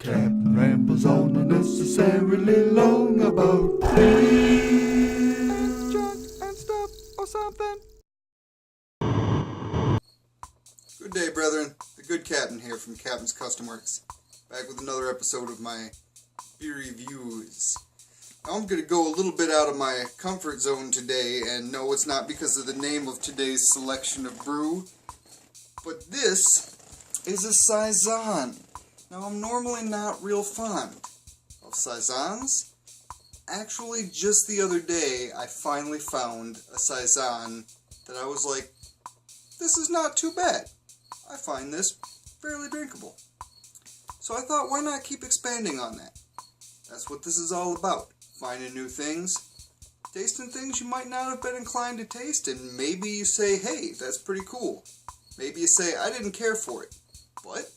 Captain rambles on unnecessarily long about things, junk and stuff or something. Good day, brethren. The good captain here from CapnsKustomWorks, back with another episode of my Beery reviews. Now I'm going to go a little bit out of my comfort zone today, and no, it's not because of the name of today's selection of brew, but this is a Saison. Now, I'm normally not real fond of Saisons. Actually, just the other day, I finally found a Saison that I was like, this is not too bad. I find this fairly drinkable. So I thought, why not keep expanding on that? That's what this is all about. Finding new things, tasting things you might not have been inclined to taste, and maybe you say, hey, that's pretty cool. Maybe you say, I didn't care for it, but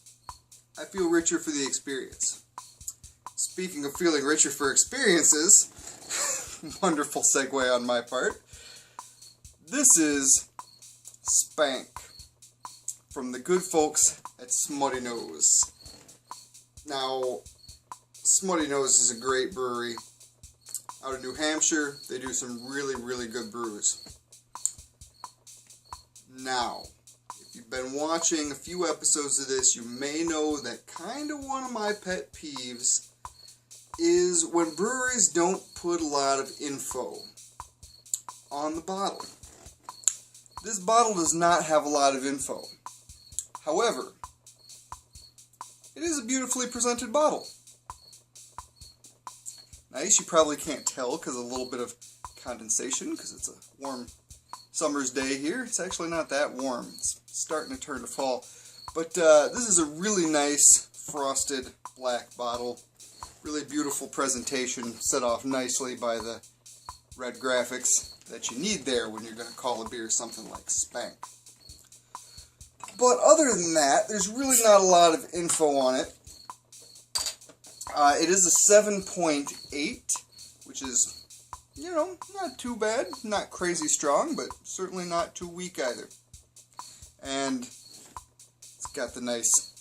I feel richer for the experience. Speaking of feeling richer for experiences, wonderful segue on my part, this is Spank from the good folks at Smuttynose. Now, Smuttynose is a great brewery out of New Hampshire. They do some really, really good brews. Now, if you've been watching a few episodes of this, you may know that kind of one of my pet peeves is when breweries don't put a lot of info on the bottle. This bottle does not have a lot of info. However, it is a beautifully presented bottle. Nice, you probably can't tell because of a little bit of condensation because it's a warm summer's day here. It's actually not that warm. It's starting to turn to fall. But this is a really nice frosted black bottle. Really beautiful presentation, set off nicely by the red graphics that you need there when you're going to call a beer something like Spank. But other than that, there's really not a lot of info on it. It is a 7.8, which is, you know, not too bad. Not crazy strong, but certainly not too weak either. And it's got the nice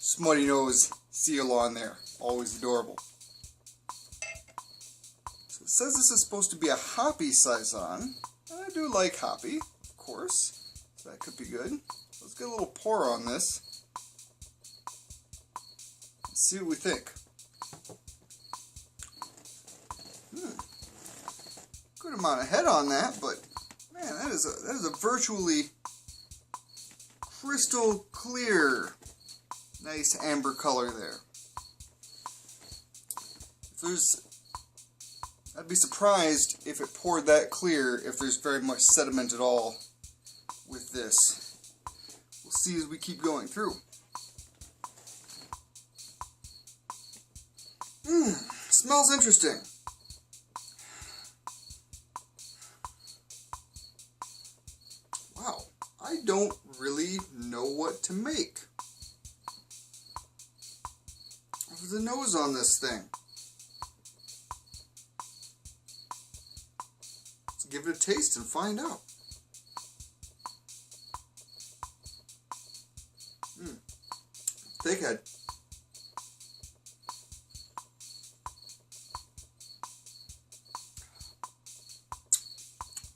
Smuttynose seal on there. Always adorable. So it says this is supposed to be a Hoppy Saison. And I do like Hoppy, of course. So that could be good. Let's get a little pour on this. Let's see what we think. Good amount of head on that, but man, that is a virtually crystal clear, nice amber color there. I'd be surprised if it poured that clear if there's very much sediment at all with this. We'll see as we keep going through. Smells interesting. Wow, I don't really know what to make of the nose on this thing. Let's give it a taste and find out. Thick head.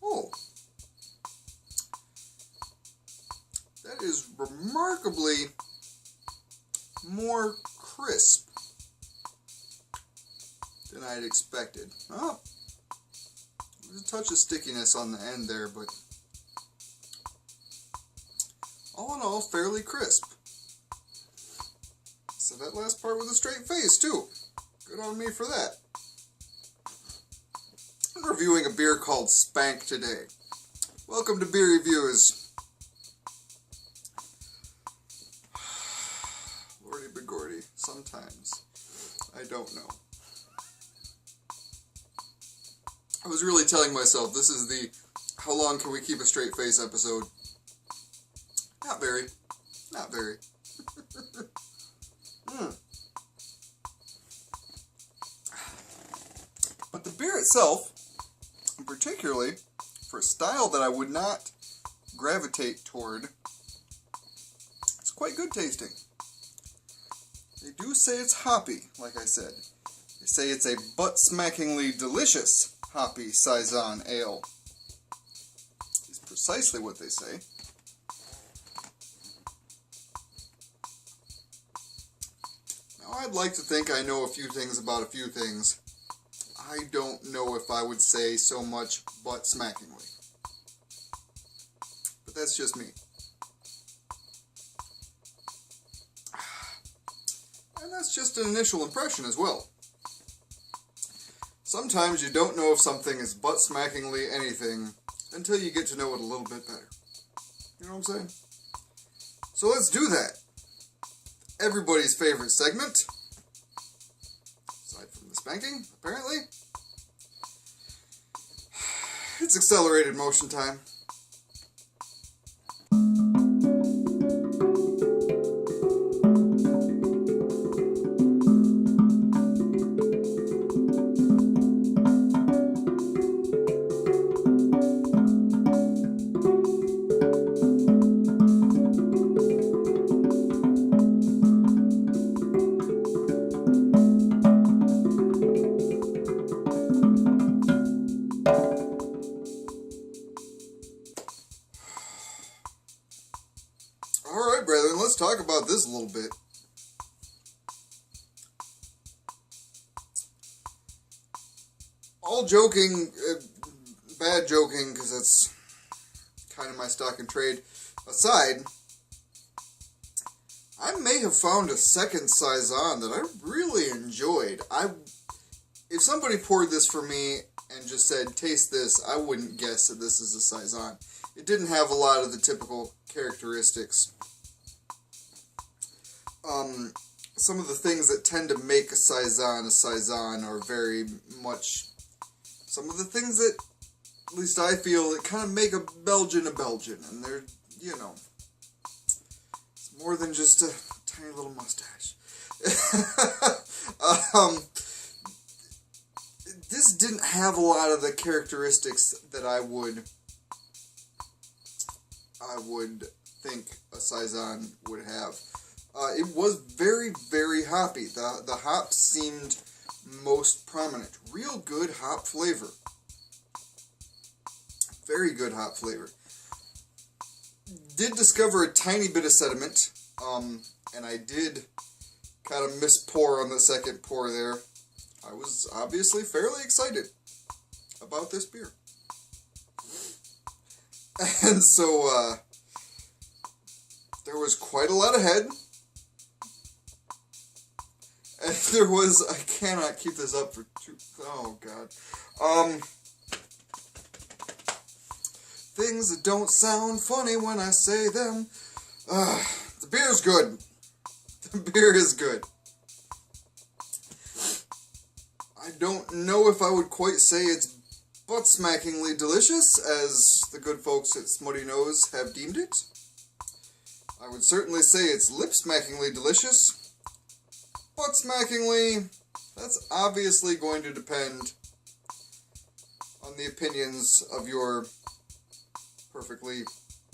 Oh, that is remarkably more crisp than I'd expected. Oh, there's a touch of stickiness on the end there, but all in all, fairly crisp. So that last part with a straight face, too. Good on me for that. I'm reviewing a beer called Spank today. Welcome to Beer Reviews. Lordy begordy, sometimes I don't know. I was really telling myself this is the how long can we keep a straight face episode. Not very. Not very. But the beer itself, and particularly for a style that I would not gravitate toward, it's quite good tasting. They do say it's hoppy, like I said. They say it's a butt-smackingly delicious hoppy Saison ale. Is precisely what they say. Now, I'd like to think I know a few things about a few things. I don't know if I would say so much butt-smackingly. But that's just me. And that's just an initial impression as well. Sometimes you don't know if something is butt-smackingly anything until you get to know it a little bit better. You know what I'm saying? So let's do that. Everybody's favorite segment, aside from the spanking, apparently. It's accelerated motion time. Alright, brethren, let's talk about this a little bit. All joking, bad joking, because that's kind of my stock in trade, aside, I may have found a second Saison that I really enjoyed. If somebody poured this for me and just said, taste this, I wouldn't guess that this is a Saison. It didn't have a lot of the typical characteristics. Some of the things that tend to make a Saison are very much some of the things that, at least I feel, that kind of make a Belgian, and they're, you know, it's more than just a tiny little mustache. This didn't have a lot of the characteristics that I would think a Saison would have. It was very, very hoppy. The hops seemed most prominent. Real good hop flavor. Very good hop flavor. Did discover a tiny bit of sediment, and I did kind of miss pour on the second pour there. I was obviously fairly excited about this beer. And so, there was quite a lot of head. And there was, I cannot keep this up for oh god. Things that don't sound funny when I say them. The beer's good. The beer is good. I don't know if I would quite say it's butt-smackingly delicious, as the good folks at Smuttynose have deemed it. I would certainly say it's lip-smackingly delicious. Butt-smackingly, that's obviously going to depend on the opinions of your perfectly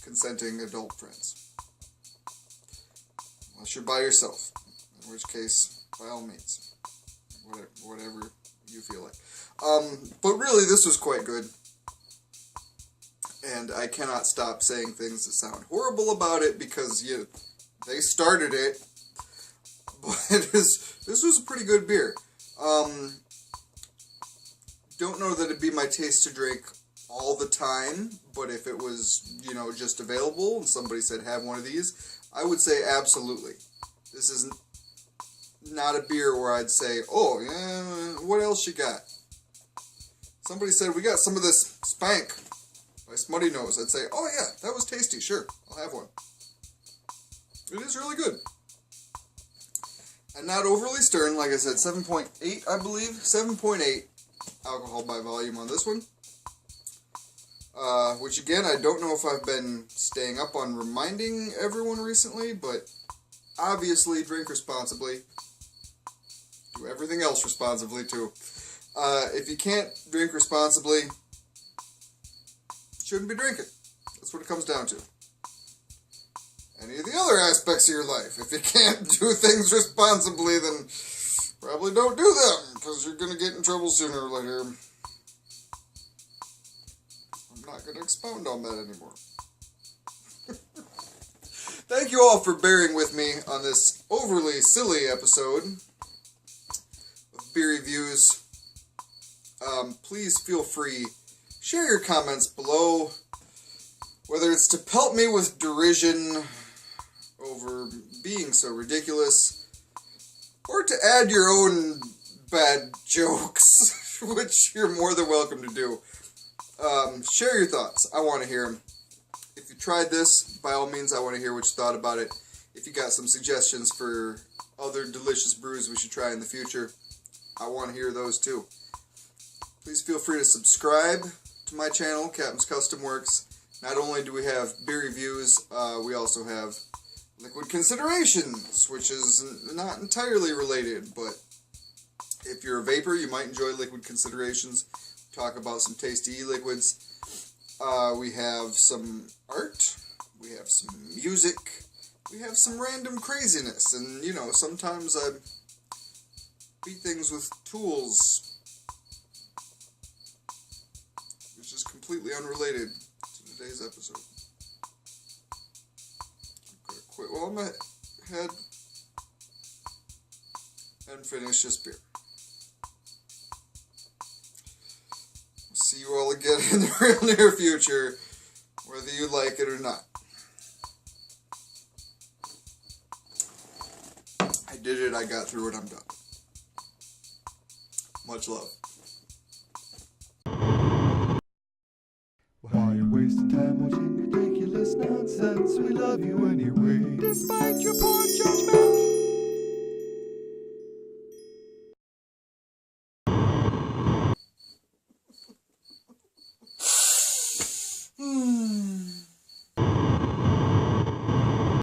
consenting adult friends. Unless you're by yourself, in which case, by all means, whatever you feel like. But really, this was quite good. And I cannot stop saying things that sound horrible about it because they started it. But this was a pretty good beer. Don't know that it'd be my taste to drink all the time, but if it was, just available and somebody said have one of these, I would say absolutely. This is not a beer where I'd say, oh, yeah, what else you got? Somebody said, we got some of this Spank by Smuttynose. I'd say, oh yeah, that was tasty, sure, I'll have one. It is really good. And not overly stern, like I said, 7.8, I believe. 7.8 alcohol by volume on this one. Which, again, I don't know if I've been staying up on reminding everyone recently, but obviously drink responsibly. Do everything else responsibly, too. If you can't drink responsibly, shouldn't be drinking. That's what it comes down to. any of the other aspects of your life. If you can't do things responsibly, then probably don't do them, because you're going to get in trouble sooner or later. I'm not going to expound on that anymore. Thank you all for bearing with me on this overly silly episode of Beery Views. Please feel free, share your comments below, whether it's to pelt me with derision over being so ridiculous, or to add your own bad jokes, which you're more than welcome to do. Share your thoughts. I want to hear them. If you tried this, by all means, I want to hear what you thought about it. If you got some suggestions for other delicious brews we should try in the future, I want to hear those too. Please feel free to subscribe to my channel, CapnsKustomWorks. Not only do we have beer reviews, we also have liquid considerations, which is not entirely related, but if you're a vapor, you might enjoy liquid considerations. Talk about some tasty e-liquids. We have some art, we have some music, we have some random craziness, and you know, sometimes I beat things with tools, which is completely unrelated to today's episode. I'm gonna quit while I'm ahead and finish this beer. See you all again in the real near future, whether you like it or not. I did it, I got through it, I'm done. Much love. Why you wasting time watching ridiculous nonsense? We love you anyway, despite your poor judgment. Hmm.